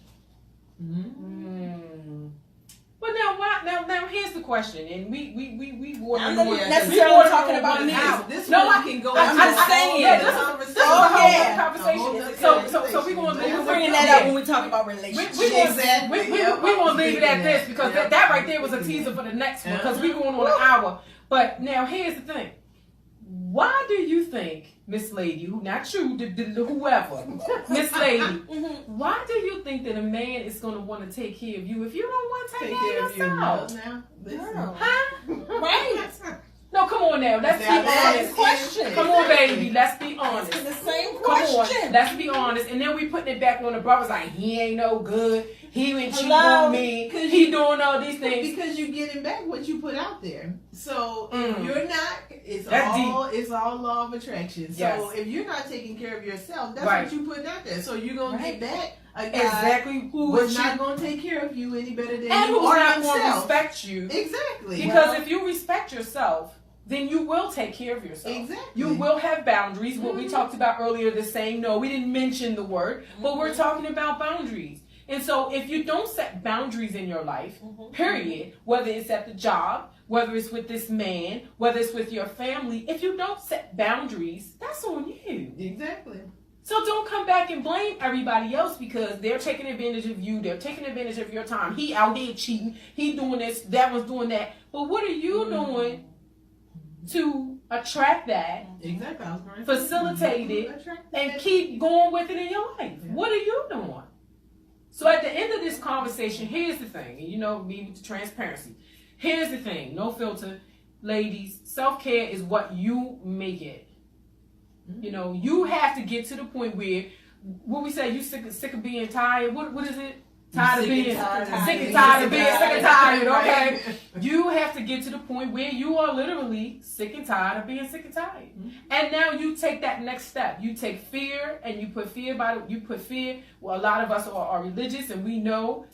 But now here's the question, and we water I'm the not water. necessarily talking about me. This No, one I can go. I'm just saying. Yeah, this is the whole conversation. So we gonna We're bringing that up when we talk about relationships. We gonna leave it at this because that right there was a teaser for the next one because we going on an hour. But now here's the thing. Why do you think, Miss Lady, not you, whoever, Miss Lady, why do you think that a man is going to want to take care of you if you don't want to take care of yourself? Now, huh? Right? No, come on now. Let's be honest. Question. Come on, baby. Let's be honest. It's the same Come question. on. Let's be honest. And then we putting it back on the brothers like, he ain't no good. He been cheating on me. He doing all these things. Because you're getting back what you put out there. So if you're not, it's all law of attraction. So if you're not taking care of yourself, that's what you putting out there. So you're going to get back a guy who's not going to take care of you any better than and you who's or not going to himself. respect you. Exactly. Because if you respect yourself, then you will take care of yourself. Exactly. You will have boundaries. What we talked about earlier, the saying no, we didn't mention the word, but we're talking about boundaries. And so if you don't set boundaries in your life, period, whether it's at the job, whether it's with this man, whether it's with your family, if you don't set boundaries, that's on you. Exactly. So don't come back and blame everybody else because they're taking advantage of you. They're taking advantage of your time. He out here cheating. He doing this. That one's doing that. But what are you doing to attract that, facilitate it, and keep going with it in your life? What are you doing? So at the end of this conversation, here's the thing, and you know me with the transparency. Here's the thing, no filter, ladies. Self-care is what you make it. You know, you have to get to the point where, what we say, you sick of being tired. What is it? Tired of being sick and tired. Okay, you have to get to the point where you are literally sick and tired of being sick and tired. And now you take that next step. You take fear and you put fear by it. You put fear. Well, a lot of us are religious, and we know,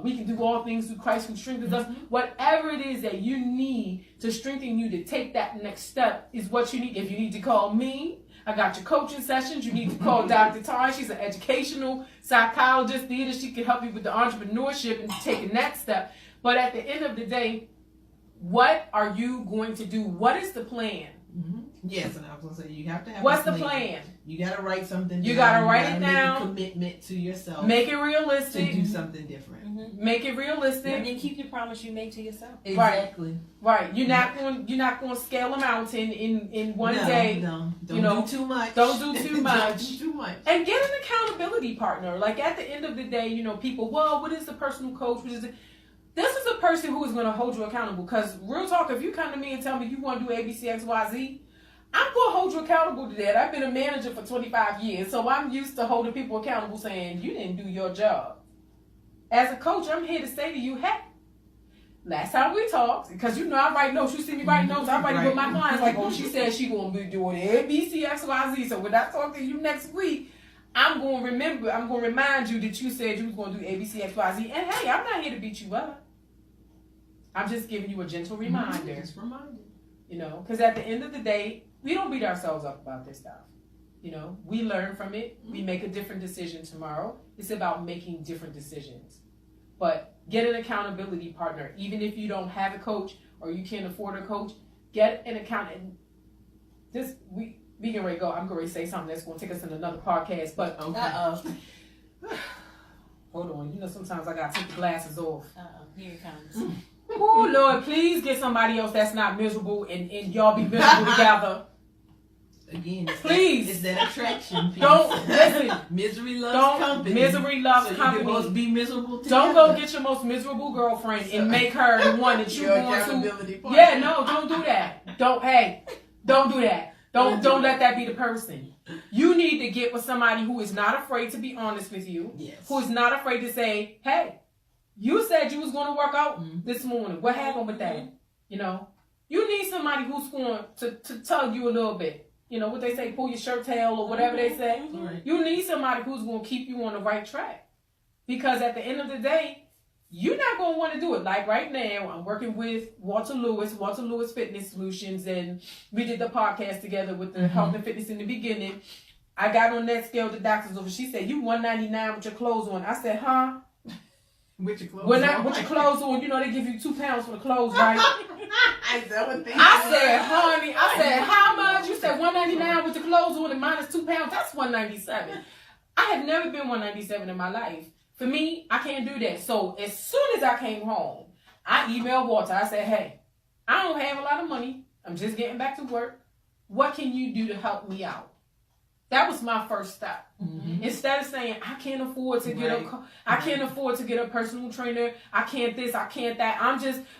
we can do all things through Christ who strengthens us. Whatever it is that you need to strengthen you to take that next step is what you need. If you need to call me, I got your coaching sessions. You need to call Dr. Tara. She's an educational psychologist, theater. She can help you with the entrepreneurship and taking that step. But at the end of the day, what are you going to do? What is the plan? Yes, and I was going to say, you have to have What's the plan? You got to write something down. You got to write it down. Make a commitment to yourself. Make it realistic. To do something different. Make it realistic. And then keep your promise you make to yourself. Exactly. Right. You're not going to scale a mountain in one day. No. Don't do too much. Don't do too much. Don't do too much. And get an accountability partner. Like at the end of the day, people, well, what is the personal coach? What is it? This is a person who is going to hold you accountable. Because real talk, if you come to me and tell me you want to do A, B, C, X, Y, Z, I'm going to hold you accountable to that. I've been a manager for 25 years, so I'm used to holding people accountable saying, you didn't do your job. As a coach, I'm here to say to you, hey, last time we talked, because I write notes. You see me write notes. I write it with my clients like, oh, she said she going to be doing A, B, C, X, Y, Z. So when I talk to you next week, I'm going to remind you that you said you was going to do A, B, C, X, Y, Z. And hey, I'm not here to beat you up. I'm just giving you a gentle reminder. Just reminder. Because at the end of the day, we don't beat ourselves up about this stuff. We learn from it. We make a different decision tomorrow. It's about making different decisions. But get an accountability partner. Even if you don't have a coach or you can't afford a coach, get an accountant. We can ready to go. I'm going to say something that's going to take us in another podcast. But hold on. Sometimes I got to take the glasses off. Here it comes. Oh, Lord, please get somebody else that's not miserable and y'all be miserable together. Again, please. It's that attraction piece. Don't listen. Misery loves company. Misery loves so company. You can both be miserable together. Don't go get your most miserable girlfriend and make her the one that you want to. Partner. Yeah, no, don't do that. Don't do that. Don't let that be the person. You need to get with somebody who is not afraid to be honest with you. Yes. Who is not afraid to say, hey, you said you was going to work out this morning. What happened with that? You You need somebody who's going to tug you a little bit. You know what they say, pull your shirt tail or whatever they say. Right. You need somebody who's going to keep you on the right track. Because at the end of the day, you're not going to want to do it. Like right now, I'm working with Walter Lewis Fitness Solutions, and we did the podcast together with the health and fitness in the beginning. I got on that scale, the doctor's over. She said, you 199 with your clothes on. I said, huh? With your clothes on. With your clothes on, you know they give you 2 pounds for the clothes, right? I said, honey, how much? You said 199 with the clothes on and minus 2 pounds. That's 197. I have never been 197 in my life. For me, I can't do that. So as soon as I came home, I emailed Walter. I said, hey, I don't have a lot of money. I'm just getting back to work. What can you do to help me out? That was my first step. Instead of saying, I can't afford to get a personal trainer. I can't this, I can't that.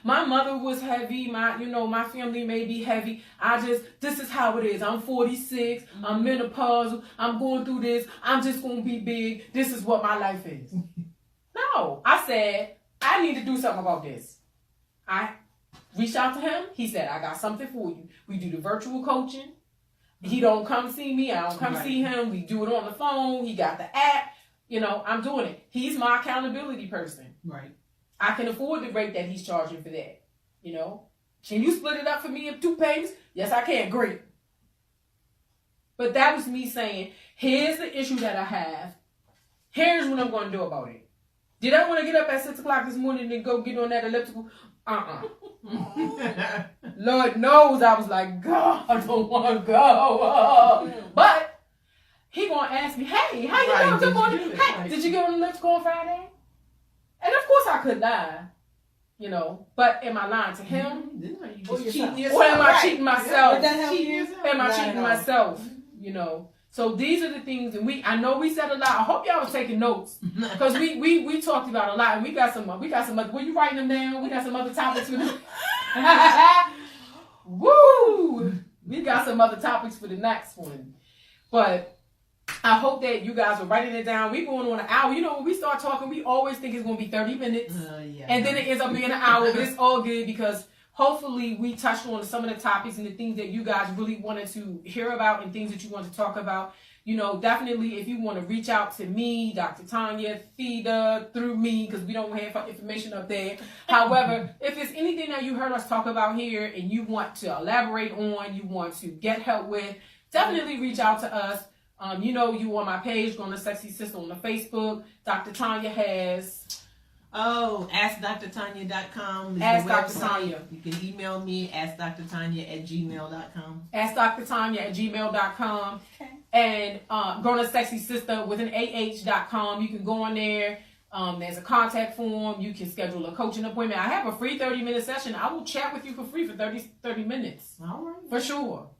My mother was heavy. My family may be heavy. This is how it is. I'm 46. I'm menopausal. I'm going through this. I'm just going to be big. This is what my life is. No, I said, I need to do something about this. I reached out to him. He said, I got something for you. We do the virtual coaching. He don't come see me. I don't come see him. We do it on the phone. He got the app. I'm doing it. He's my accountability person. Right. I can afford the rate that he's charging for that. Can you split it up for me in 2 payments? Yes, I can. Great. But that was me saying, here's the issue that I have. Here's what I'm going to do about it. Did I want to get up at 6 o'clock this morning and go get on that elliptical? Lord knows I was like, God, I don't want to go. But he going to ask me, hey, how you doing? Good morning. Hey, did you get on the elliptical on Friday? And of course I could lie, but am I lying to him? Or am I cheating myself? Would that help you? Am I cheating myself? So these are the things, and I know we said a lot. I hope y'all was taking notes because we talked about a lot, and we got some other. Were you writing them down? We got some other topics for this. Woo! We got some other topics for the next one, but I hope that you guys are writing it down. We going on an hour. When we start talking, we always think it's going to be 30 minutes, and then it ends up being an hour. But it's all good because hopefully we touched on some of the topics and the things that you guys really wanted to hear about and things that you want to talk about. Definitely if you want to reach out to me, Dr. Tanya, Theda, through me, because we don't have information up there. However, if it's anything that you heard us talk about here and you want to elaborate on, you want to get help with, definitely reach out to us. You on my page, go on the Sexy Sister on the Facebook. Dr. Tanya has... AskDrTanya.com. Ask Dr. Tanya. You can email me, AskDrTanya@gmail.com. AskDrTanya@gmail.com. Okay. And go to Sexy Sister with an AH.com. You can go on there. There's a contact form. You can schedule a coaching appointment. I have a free 30-minute session. I will chat with you for free for 30 minutes. All right. For sure.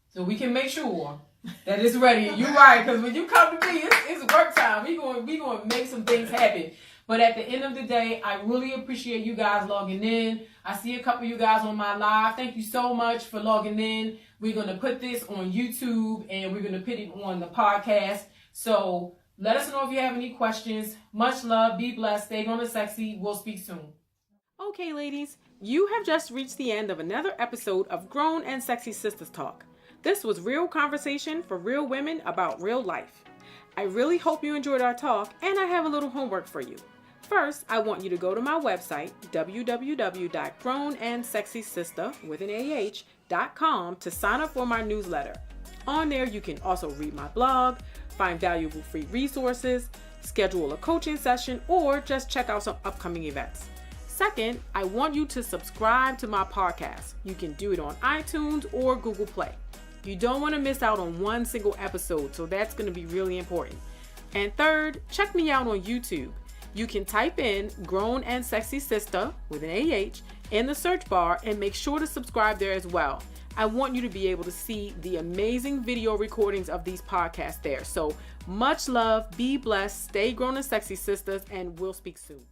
So we can make sure that it's ready. You're right, because when you come to me, it's work time. We going to make some things happen. But at the end of the day, I really appreciate you guys logging in. I see a couple of you guys on my live. Thank you so much for logging in. We're going to put this on YouTube and we're going to put it on the podcast. So let us know if you have any questions. Much love. Be blessed. Stay on the sexy. We'll speak soon. Okay, ladies, you have just reached the end of another episode of Grown and Sexy Sistahs Talk. This was real conversation for real women about real life. I really hope you enjoyed our talk, and I have a little homework for you. First, I want you to go to my website, www.grownansexysistah.com, to sign up for my newsletter. On there, you can also read my blog, find valuable free resources, schedule a coaching session, or just check out some upcoming events. Second, I want you to subscribe to my podcast. You can do it on iTunes or Google Play. You don't want to miss out on one single episode, so that's going to be really important. And third, check me out on YouTube. You can type in Grown and Sexy Sistah with an AH in the search bar and make sure to subscribe there as well. I want you to be able to see the amazing video recordings of these podcasts there. So much love, be blessed, stay grown and sexy, sisters, and we'll speak soon.